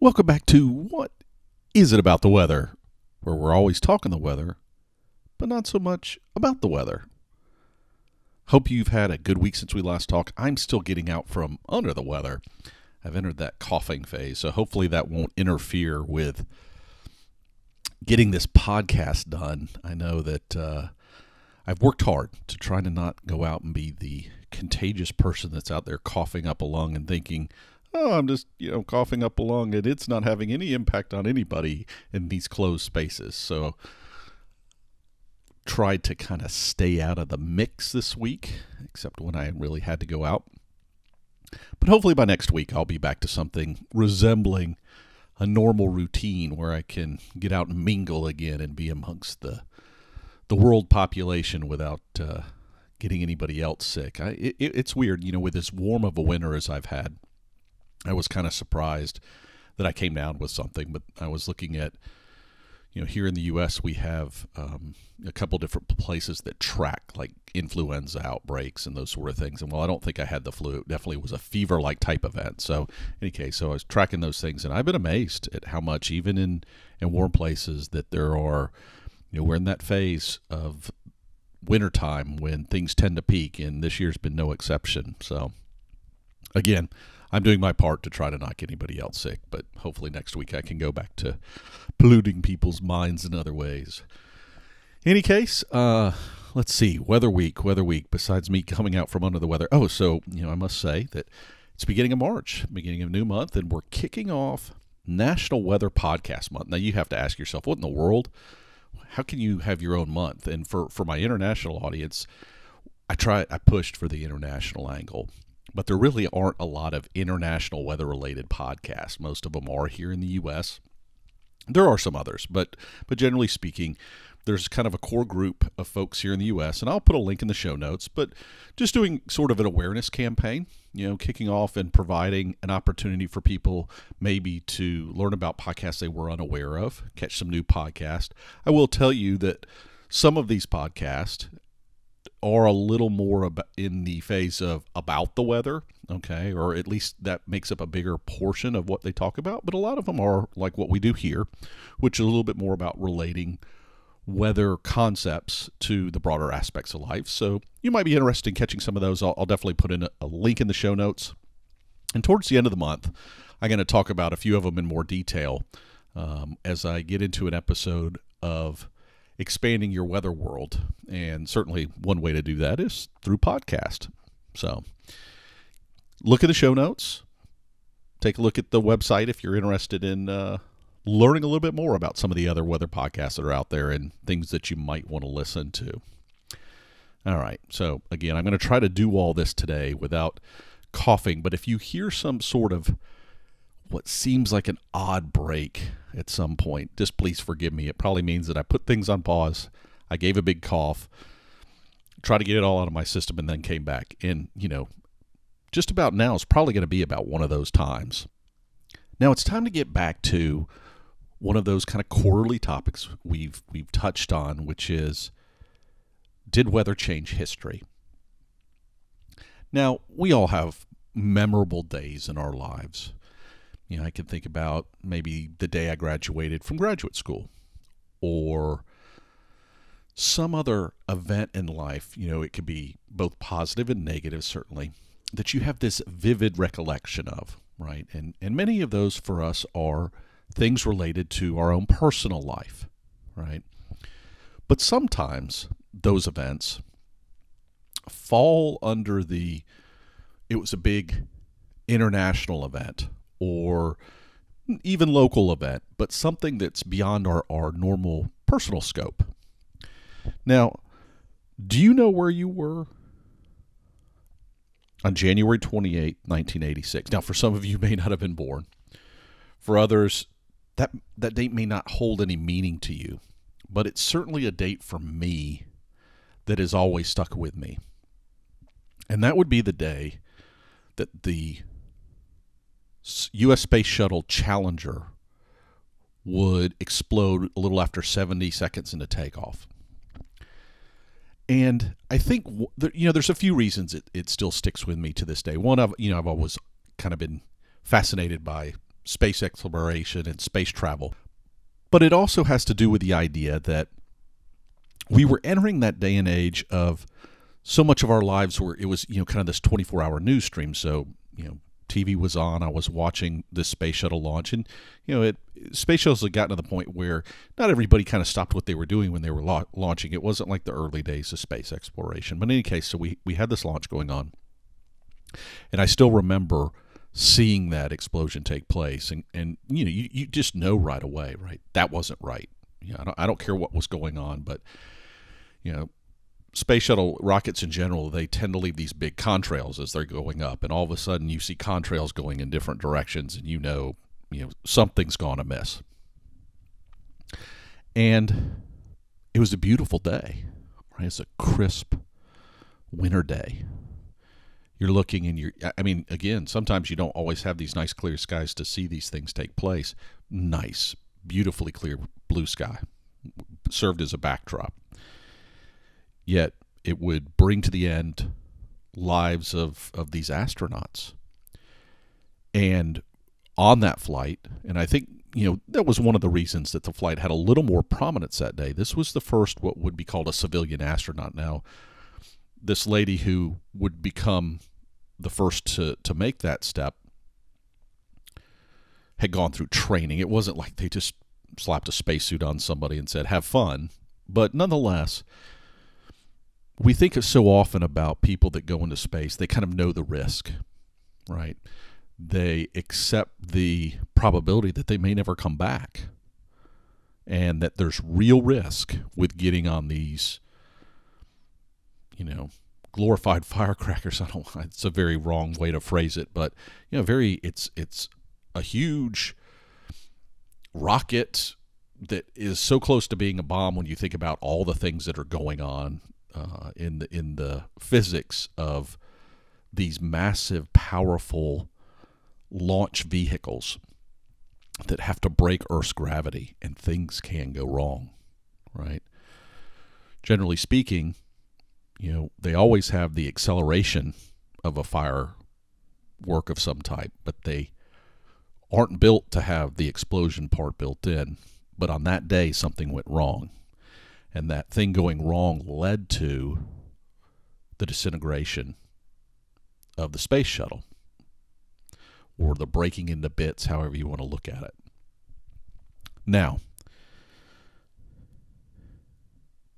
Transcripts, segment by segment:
Welcome back to What Is It About the Weather, where we're always talking the weather, but not so much about the weather. Hope you've had a good week since we last talked. I'm still getting out from under the weather. I've entered that coughing phase, so hopefully that won't interfere with getting this podcast done. I know that I've worked hard to try to not go out and be the contagious person that's out there coughing up a lung and thinking, oh, I'm just, coughing up a lung, and it's not having any impact on anybody in these closed spaces. So tried to kind of stay out of the mix this week, except when I really had to go out. But hopefully by next week, I'll be back to something resembling a normal routine where I can get out and mingle again and be amongst the world population without getting anybody else sick. It's weird, with as warm of a winter as I've had. I was kind of surprised that I came down with something, but I was looking at, here in the U.S. we have a couple different places that track like influenza outbreaks and those sort of things. And while I don't think I had the flu, it definitely was a fever-like type event. So in any case, so I was tracking those things, and I've been amazed at how much, even in warm places, that there are, we're in that phase of wintertime when things tend to peak, and this year's been no exception. So again, I'm doing my part to try to not get anybody else sick, but hopefully next week I can go back to polluting people's minds in other ways. In any case, let's see, weather week, besides me coming out from under the weather. Oh, so, I must say that it's beginning of March, beginning of a new month, and we're kicking off National Weather Podcast Month. Now, you have to ask yourself, what in the world? How can you have your own month? And for my international audience, I pushed for the international angle. But there really aren't a lot of international weather-related podcasts. Most of them are here in the U.S. There are some others, but generally speaking, there's kind of a core group of folks here in the U.S., and I'll put a link in the show notes, but just doing sort of an awareness campaign, kicking off and providing an opportunity for people maybe to learn about podcasts they were unaware of, catch some new podcasts. I will tell you that some of these podcasts are a little more in the phase of about the weather, okay, or at least that makes up a bigger portion of what they talk about, but a lot of them are like what we do here, which is a little bit more about relating weather concepts to the broader aspects of life. So you might be interested in catching some of those. I'll definitely put in a link in the show notes. And towards the end of the month, I'm going to talk about a few of them in more detail as I get into an episode of expanding your weather world. And certainly one way to do that is through podcast. So look at the show notes. Take a look at the website if you're interested in learning a little bit more about some of the other weather podcasts that are out there and things that you might want to listen to. All right. So again, I'm going to try to do all this today without coughing. But if you hear some sort of what seems like an odd break at some point, just please forgive me. It probably means that I put things on pause. I gave a big cough, tried to get it all out of my system, and then came back. And, just about now is probably going to be about one of those times. Now it's time to get back to one of those kind of quarterly topics we've touched on, which is, did weather change history? Now, we all have memorable days in our lives. I can think about maybe the day I graduated from graduate school, or some other event in life. It could be both positive and negative, certainly, that you have this vivid recollection of, right? And many of those for us are things related to our own personal life, right? But sometimes those events fall under it was a big international event, or even local event, but something that's beyond our normal personal scope. Now, do you know where you were on January 28, 1986? Now, for some of you may not have been born. For others, that date may not hold any meaning to you, but it's certainly a date for me that has always stuck with me. And that would be the day that the U.S. Space Shuttle Challenger would explode a little after 70 seconds into takeoff. And I think, there's a few reasons it still sticks with me to this day. One, I've always kind of been fascinated by space exploration and space travel. But it also has to do with the idea that we were entering that day and age of so much of our lives where it was, kind of this 24-hour news stream. So, TV was on. I was watching this space shuttle launch, and space shuttles had gotten to the point where not everybody kind of stopped what they were doing when they were launching. It wasn't like the early days of space exploration. But in any case, so we had this launch going on, and I still remember seeing that explosion take place, and you just know right away, right? That wasn't right. I don't care what was going on, but space shuttle rockets in general, they tend to leave these big contrails as they're going up, and all of a sudden you see contrails going in different directions, and something's gone amiss. And it was a beautiful day, right? It's a crisp winter day. You're looking and again, sometimes you don't always have these nice clear skies to see these things take place. Nice, beautifully clear blue sky served as a backdrop. Yet it would bring to the end lives of these astronauts. And on that flight, and I think, that was one of the reasons that the flight had a little more prominence that day. This was the first what would be called a civilian astronaut. Now, this lady who would become the first to make that step had gone through training. It wasn't like they just slapped a spacesuit on somebody and said, have fun. But nonetheless, we think so often about people that go into space, they kind of know the risk, right? They accept the probability that they may never come back, and that there's real risk with getting on these, glorified firecrackers. It's a very wrong way to phrase it, but it's a huge rocket that is so close to being a bomb when you think about all the things that are going on in the physics of these massive, powerful launch vehicles that have to break Earth's gravity, and things can go wrong, right? Generally speaking, they always have the acceleration of a firework of some type, but they aren't built to have the explosion part built in. But on that day, something went wrong. And that thing going wrong led to the disintegration of the space shuttle, or the breaking into bits, however you want to look at it. Now,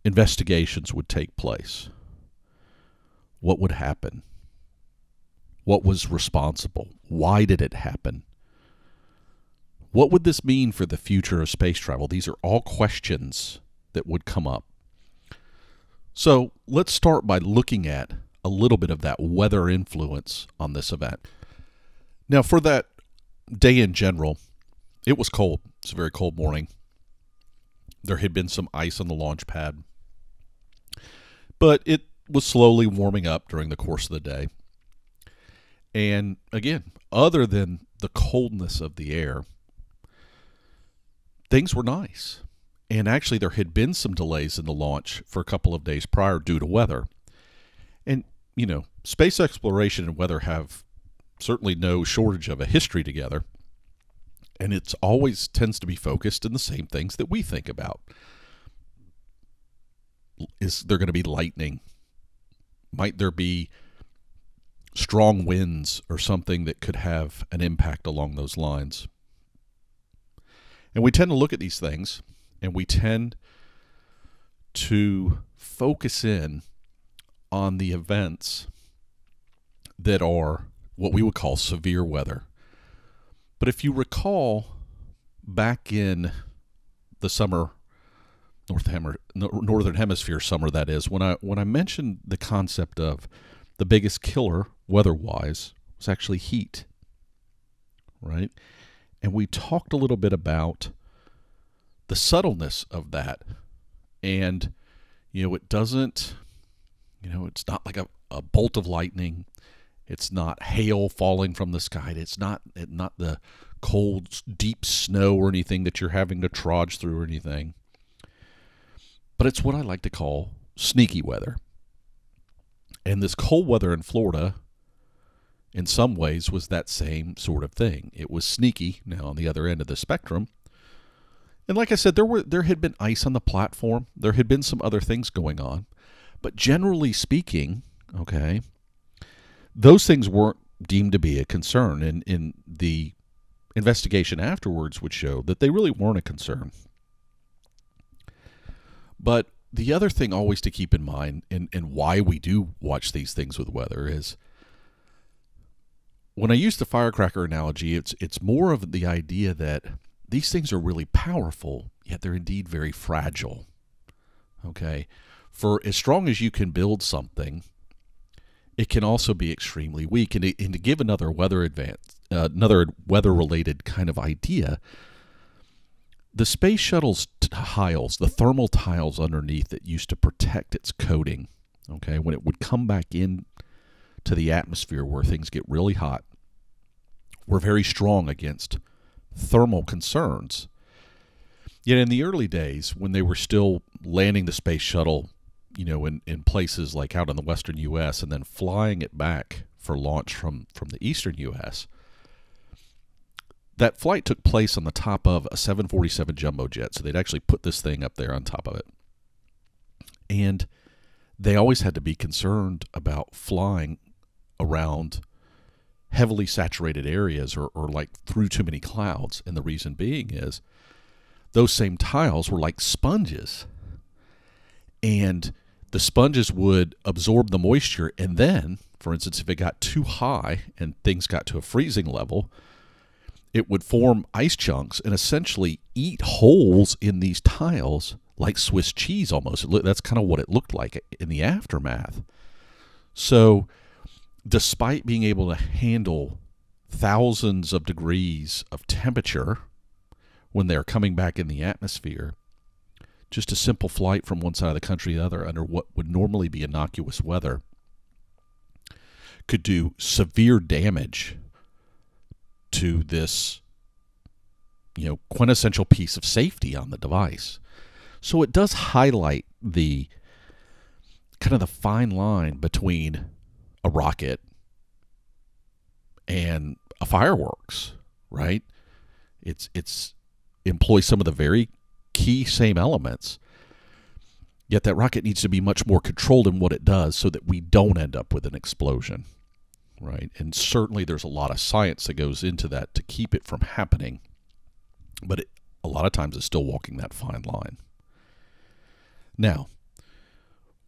investigations would take place. What would happen? What was responsible? Why did it happen? What would this mean for the future of space travel? These are all questions that would come up. So let's start by looking at a little bit of that weather influence on this event. Now, for that day in general, it was cold. It's a very cold morning. There had been some ice on the launch pad, but it was slowly warming up during the course of the day. And again, other than the coldness of the air, things were nice. And actually, there had been some delays in the launch for a couple of days prior due to weather. And, space exploration and weather have certainly no shortage of a history together. And it's always tends to be focused in the same things that we think about. Is there going to be lightning? Might there be strong winds or something that could have an impact along those lines? And we tend to look at these things, and we tend to focus in on the events that are what we would call severe weather. But if you recall, back in the summer, Northern Hemisphere summer, that is, when I mentioned the concept of the biggest killer weather-wise was actually heat, right? And we talked a little bit about the subtleness of that. And, it doesn't, it's not like a bolt of lightning. It's not hail falling from the sky. It's not the cold, deep snow or anything that you're having to trudge through or anything. But it's what I like to call sneaky weather. And this cold weather in Florida in some ways was that same sort of thing. It was sneaky, now on the other end of the spectrum. And like I said, there had been ice on the platform. There had been some other things going on. But generally speaking, okay, those things weren't deemed to be a concern. And in the investigation afterwards would show that they really weren't a concern. But the other thing always to keep in mind, and why we do watch these things with weather, is when I use the firecracker analogy, it's more of the idea that these things are really powerful, yet they're indeed very fragile. Okay? For as strong as you can build something, it can also be extremely weak. And to give another weather-related kind of idea, the space shuttle's tiles, the thermal tiles underneath that used to protect its coating, okay, when it would come back in to the atmosphere where things get really hot, were very strong against thermal concerns. Yet in the early days, when they were still landing the space shuttle, you know, in places like out in the western U.S. and then flying it back for launch from the eastern U.S., that flight took place on the top of a 747 jumbo jet. So they'd actually put this thing up there on top of it. And they always had to be concerned about flying around heavily saturated areas or like through too many clouds. And the reason being is those same tiles were like sponges. And the sponges would absorb the moisture. And then, for instance, if it got too high and things got to a freezing level, it would form ice chunks and essentially eat holes in these tiles like Swiss cheese almost. That's kind of what it looked like in the aftermath. So despite being able to handle thousands of degrees of temperature when they're coming back in the atmosphere, just a simple flight from one side of the country to the other under what would normally be innocuous weather could do severe damage to this, you know, quintessential piece of safety on the device. So it does highlight the kind of the fine line between a rocket and a fireworks, right? It's employs some of the very key same elements, yet that rocket needs to be much more controlled in what it does so that we don't end up with an explosion. Right, and certainly there's a lot of science that goes into that to keep it from happening, but a lot of times it's still walking that fine line. Now,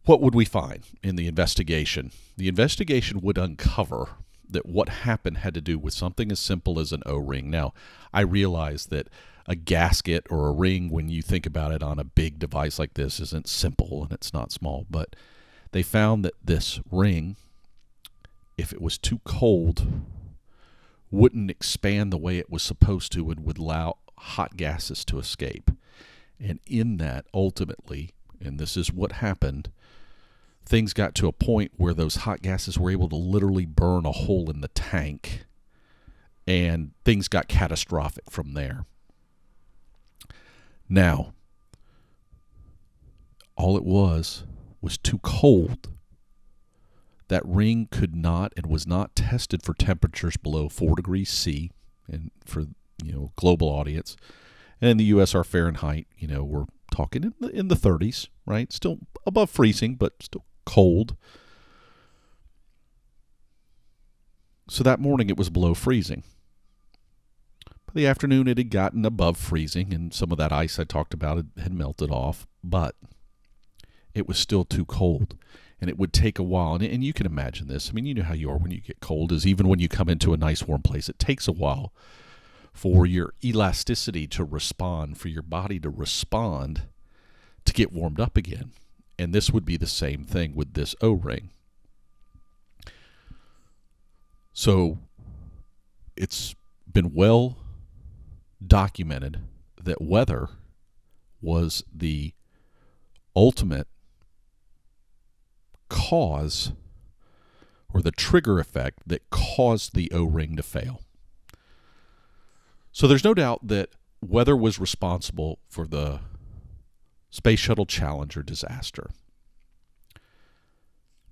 what would we find in the investigation? The investigation would uncover that what happened had to do with something as simple as an O-ring. Now, I realize that a gasket or a ring, when you think about it on a big device like this, isn't simple and it's not small, but they found that this ring, if it was too cold, wouldn't expand the way it was supposed to and would allow hot gases to escape. And in that, ultimately, and this is what happened, things got to a point where those hot gases were able to literally burn a hole in the tank, and things got catastrophic from there. Now, all it was too cold. That ring could not and was not tested for temperatures below 4 degrees C, and for, you know, global audience. And in the U.S., our Fahrenheit, you know, we're talking in the 30s, right? Still above freezing, but still cold. So that morning it was below freezing. By the afternoon it had gotten above freezing, and some of that ice I talked about had melted off, but it was still too cold. And it would take a while, and you can imagine this. I mean, you know how you are when you get cold, is even when you come into a nice warm place, it takes a while for your elasticity to respond, for your body to respond to get warmed up again. And this would be the same thing with this O-ring. So it's been well documented that weather was the ultimate cause, or the trigger effect that caused the O-ring to fail. So there's no doubt that weather was responsible for the Space Shuttle Challenger disaster.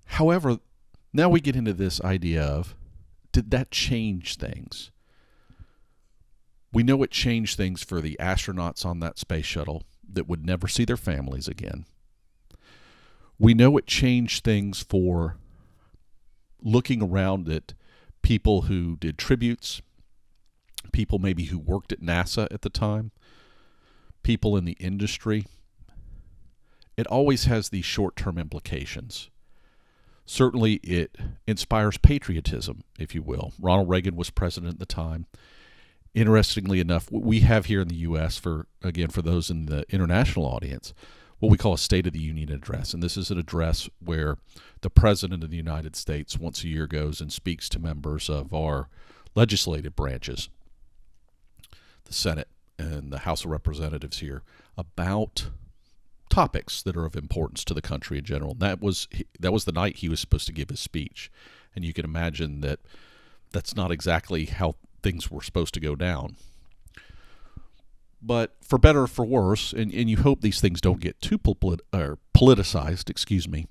However, now we get into this idea of, did that change things? We know it changed things for the astronauts on that space shuttle that would never see their families again. We know it changed things for looking around at people who did tributes, people maybe who worked at NASA at the time, people in the industry. It always has these short-term implications. Certainly it inspires patriotism, if you will. Ronald Reagan was president at the time. Interestingly enough, what we have here in the U.S., for those in the international audience, what we call a State of the Union address. And this is an address where the President of the United States once a year goes and speaks to members of our legislative branches, the Senate and the House of Representatives here, about topics that are of importance to the country in general. And that was the night he was supposed to give his speech. And you can imagine that that's not exactly how things were supposed to go down. But for better or for worse, and you hope these things don't get too politicized,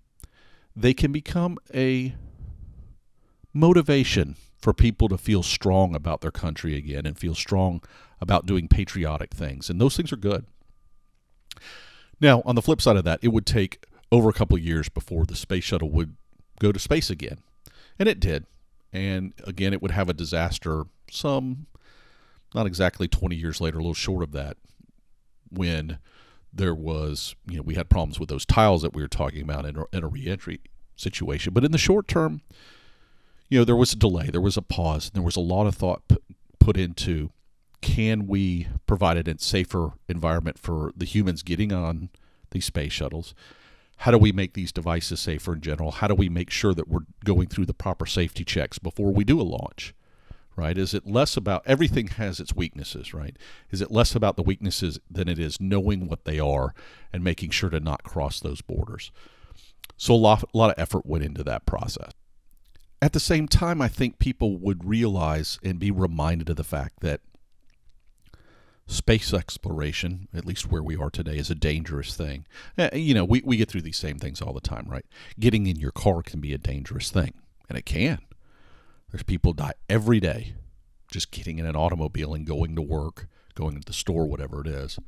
they can become a motivation for people to feel strong about their country again and feel strong about doing patriotic things. And those things are good. Now, on the flip side of that, it would take over a couple of years before the space shuttle would go to space again. And it did. And again, it would have a disaster not exactly 20 years later, a little short of that, when there was, we had problems with those tiles that we were talking about in a reentry situation. But in the short term, there was a delay, there was a pause, and there was a lot of thought put into, can we provide a safer environment for the humans getting on these space shuttles? How do we make these devices safer in general? How do we make sure that we're going through the proper safety checks before we do a launch? Right? Is it less about, everything has its weaknesses, right? Is it less about the weaknesses than it is knowing what they are and making sure to not cross those borders? So a lot of effort went into that process. At the same time, I think people would realize and be reminded of the fact that space exploration, at least where we are today, is a dangerous thing. We get through these same things all the time, right? Getting in your car can be a dangerous thing, and it can. There's people die every day just getting in an automobile and going to work, going to the store, whatever it is.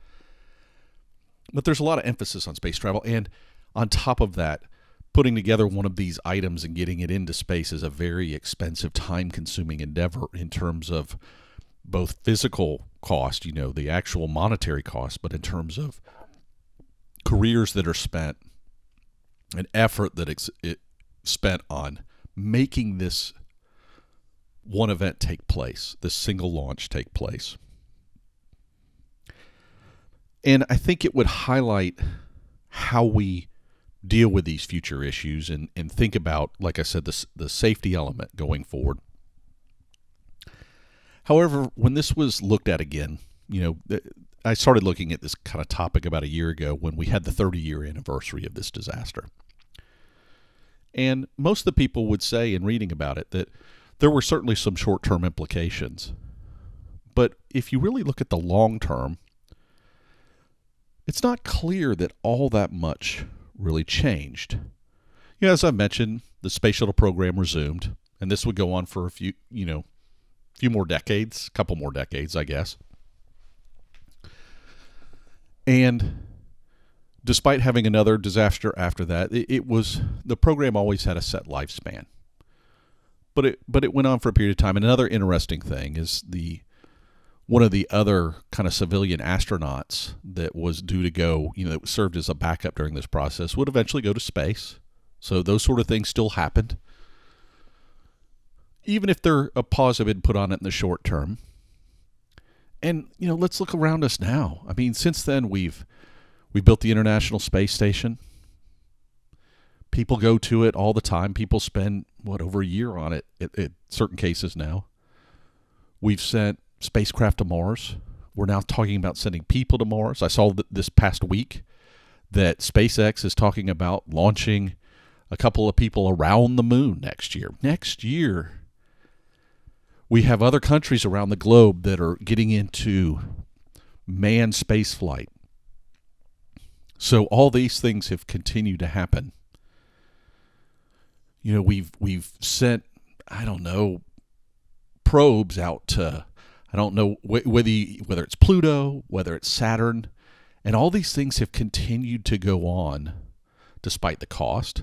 But there's a lot of emphasis on space travel. And on top of that, putting together one of these items and getting it into space is a very expensive, time-consuming endeavor in terms of both physical cost, the actual monetary cost, but in terms of careers that are spent and effort that it's spent on making this one event take place, this single launch take place. And I think it would highlight how we deal with these future issues and think about, like I said, the safety element going forward. However, when this was looked at again, I started looking at this kind of topic about a year ago when we had the 30-year anniversary of this disaster. And most of the people would say in reading about it that there were certainly some short-term implications. But if you really look at the long term, it's not clear that all that much really changed. As I mentioned, the space shuttle program resumed, and this would go on for a few more decades, a couple more decades, I guess. And despite having another disaster after that, the program always had a set lifespan. But it went on for a period of time. And another interesting thing is one of the other kind of civilian astronauts that was due to go, that served as a backup during this process, would eventually go to space. So those sort of things still happened, even if a pause had been put on it in the short term. And let's look around us now. I mean, since then we've built the International Space Station. People go to it all the time. People spend, over a year on it in certain cases now. We've sent spacecraft to Mars. We're now talking about sending people to Mars. I saw this past week that SpaceX is talking about launching a couple of people around the moon next year. Next year, we have other countries around the globe that are getting into manned space flight. So all these things have continued to happen. We've sent, I don't know, probes out to, I don't know whether it's Pluto, whether it's Saturn, and all these things have continued to go on despite the cost,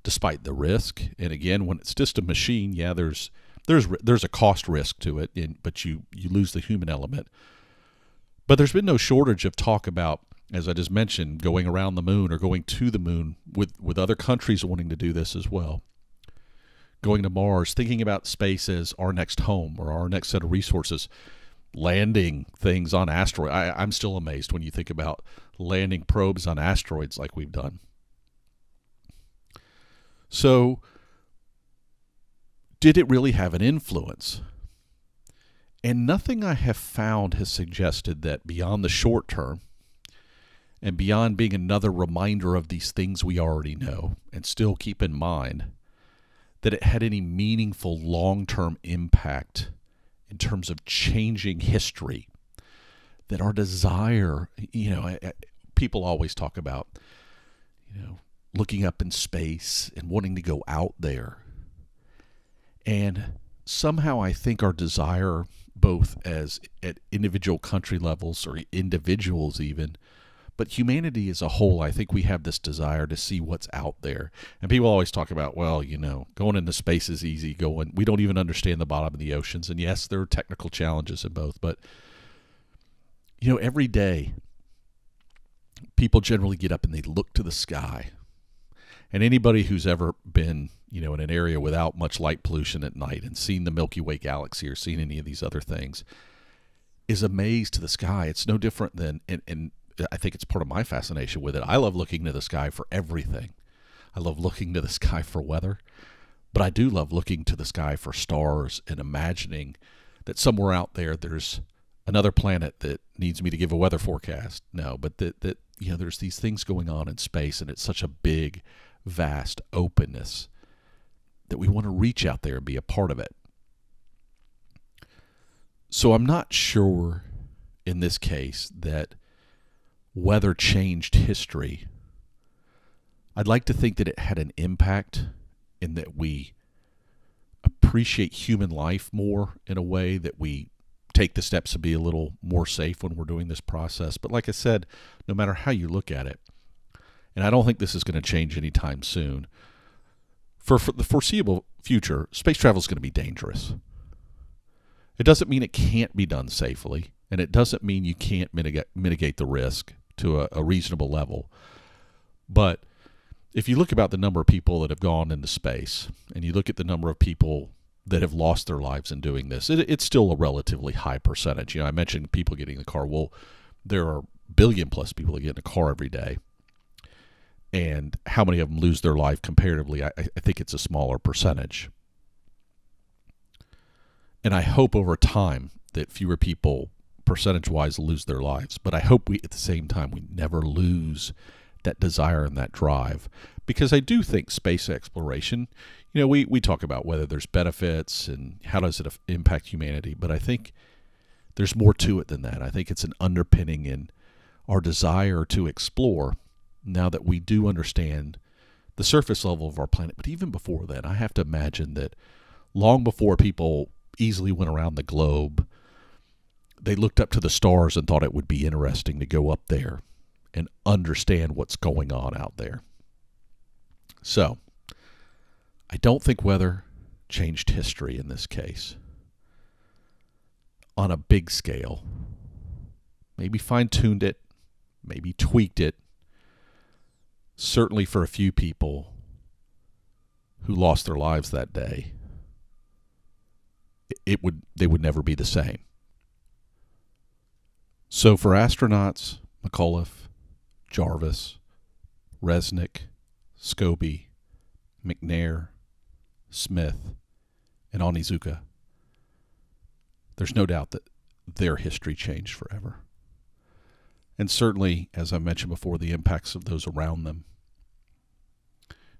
despite the risk. And again, when it's just a machine, yeah, there's a cost risk to it, but you lose the human element. But there's been no shortage of talk about, as I just mentioned, going around the moon or going to the moon, with other countries wanting to do this as well. Going to Mars, thinking about space as our next home or our next set of resources, landing things on asteroids. I'm still amazed when you think about landing probes on asteroids like we've done. So, did it really have an influence? And nothing I have found has suggested that beyond the short term and beyond being another reminder of these things we already know and still keep in mind, that it had any meaningful long-term impact in terms of changing history. That our desire, people always talk about, looking up in space and wanting to go out there. And somehow I think our desire, both as at individual country levels or individuals even, but humanity as a whole, I think we have this desire to see what's out there. And people always talk about, well, going into space is easy. We don't even understand the bottom of the oceans. And yes, there are technical challenges in both. But, every day, people generally get up and they look to the sky. And anybody who's ever been, in an area without much light pollution at night and seen the Milky Way galaxy or seen any of these other things is amazed to the sky. It's no different than, and I think it's part of my fascination with it. I love looking to the sky for everything. I love looking to the sky for weather, but I do love looking to the sky for stars and imagining that somewhere out there there's another planet that needs me to give a weather forecast. No, but that there's these things going on in space, and it's such a big, vast openness that we want to reach out there and be a part of it. So I'm not sure in this case that weather changed history. I'd like to think that it had an impact in that we appreciate human life more in a way, that we take the steps to be a little more safe when we're doing this process. But like I said, no matter how you look at it, and I don't think this is going to change anytime soon, for the foreseeable future, space travel is going to be dangerous. It doesn't mean it can't be done safely, and it doesn't mean you can't mitigate the risk to a reasonable level. But if you look about the number of people that have gone into space, and you look at the number of people that have lost their lives in doing this, it's still a relatively high percentage. I mentioned people getting in the car. Well, there are billion plus people that get in a car every day. And how many of them lose their life comparatively? I think it's a smaller percentage. And I hope over time that fewer people percentage-wise lose their lives. But I hope at the same time, we never lose that desire and that drive. Because I do think space exploration, we talk about whether there's benefits and how does it impact humanity. But I think there's more to it than that. I think it's an underpinning in our desire to explore now that we do understand the surface level of our planet. But even before then, I have to imagine that long before people easily went around the globe, they looked up to the stars and thought it would be interesting to go up there and understand what's going on out there. So, I don't think weather changed history in this case on a big scale. Maybe fine-tuned it, maybe tweaked it. Certainly for a few people who lost their lives that day, they would never be the same. So for astronauts, McAuliffe, Jarvis, Resnick, Scobie, McNair, Smith, and Onizuka, there's no doubt that their history changed forever. And certainly, as I mentioned before, the impacts of those around them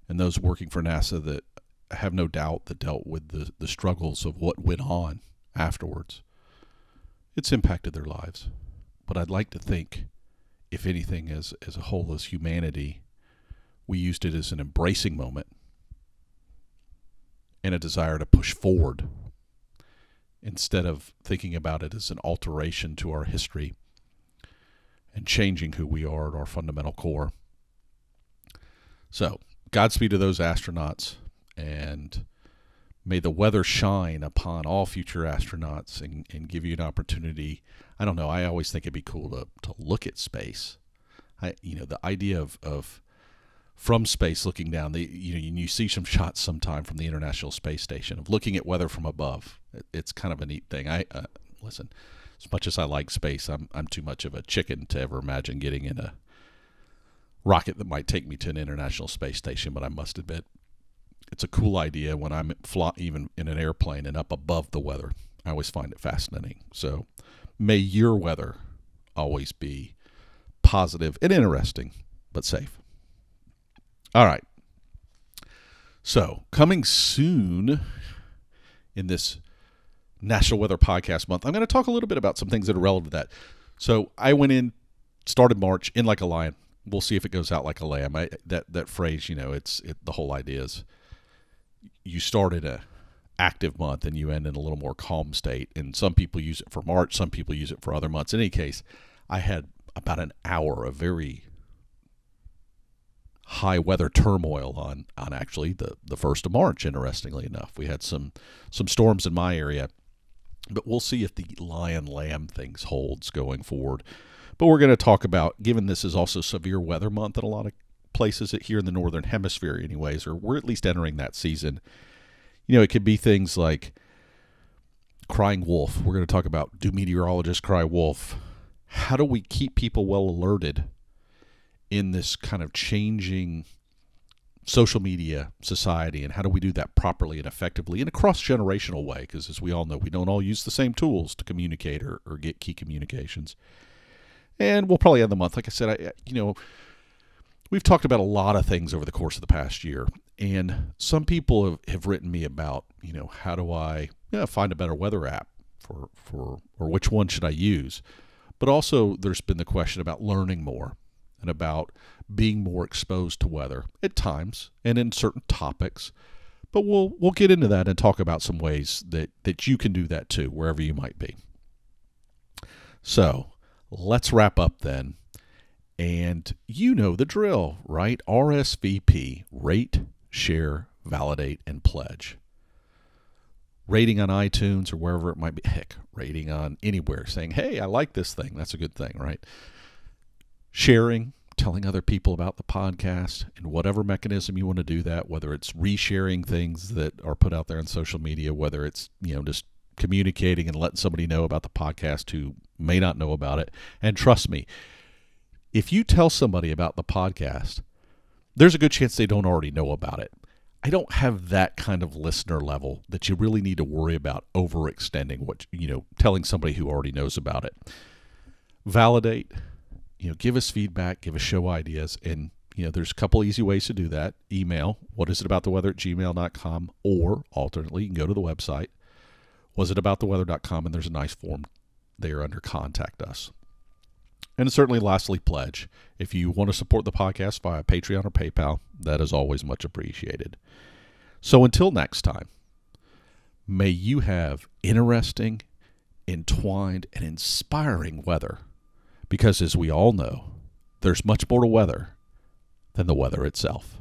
and those working for NASA that have no doubt that dealt with the struggles of what went on afterwards. It's impacted their lives. But I'd like to think, if anything, as a whole, as humanity, we used it as an embracing moment and a desire to push forward instead of thinking about it as an alteration to our history and changing who we are at our fundamental core. So, Godspeed to those astronauts, and may the weather shine upon all future astronauts and give you an opportunity. I don't know, I always think it'd be cool to look at space. The idea of from space looking down, you see some shots sometime from the International Space Station of looking at weather from above. It's kind of a neat thing. Listen, as much as I like space, I'm too much of a chicken to ever imagine getting in a rocket that might take me to an International Space Station, but I must admit, it's a cool idea when I'm even in an airplane and up above the weather. I always find it fascinating. So may your weather always be positive and interesting, but safe. All right. So coming soon in this National Weather Podcast Month, I'm going to talk a little bit about some things that are relevant to that. So I went in, started March in like a lion. We'll see if it goes out like a lamb. That phrase, the whole idea is you start in a active month and you end in a little more calm state. And some people use it for March, some people use it for other months. In any case, I had about an hour of very high weather turmoil on actually the 1st of March, interestingly enough. We had some storms in my area, but we'll see if the lion-lamb things holds going forward. But we're going to talk about, given this is also severe weather month in a lot of places here in the Northern Hemisphere anyways, or we're at least entering that season. It could be things like crying wolf. We're going to talk about, do meteorologists cry wolf? How do we keep people well alerted in this kind of changing social media society, and how do we do that properly and effectively in a cross-generational way? Because as we all know, we don't all use the same tools to communicate or get key communications. And we'll probably end the month. Like I said, we've talked about a lot of things over the course of the past year, and some people have written me about, how do I find a better weather app or which one should I use? But also there's been the question about learning more and about being more exposed to weather at times and in certain topics. But we'll get into that and talk about some ways that you can do that too, wherever you might be. So let's wrap up then. And you know the drill, right? RSVP, rate, share, validate, and pledge. Rating on iTunes or wherever it might be. Heck, rating on anywhere, saying, hey, I like this thing. That's a good thing, right? Sharing, telling other people about the podcast in whatever mechanism you want to do that, whether it's resharing things that are put out there on social media, whether it's, just communicating and letting somebody know about the podcast who may not know about it. And trust me, if you tell somebody about the podcast, there's a good chance they don't already know about it. I don't have that kind of listener level that you really need to worry about overextending what, telling somebody who already knows about it. Validate, give us feedback, give us show ideas. And, there's a couple easy ways to do that. Email, whatisitabouttheweather@gmail.com, or alternately, you can go to the website, wasitabouttheweather.com, and there's a nice form there under Contact Us. And certainly, lastly, pledge. If you want to support the podcast via Patreon or PayPal, that is always much appreciated. So until next time, may you have interesting, entwined, and inspiring weather. Because as we all know, there's much more to weather than the weather itself.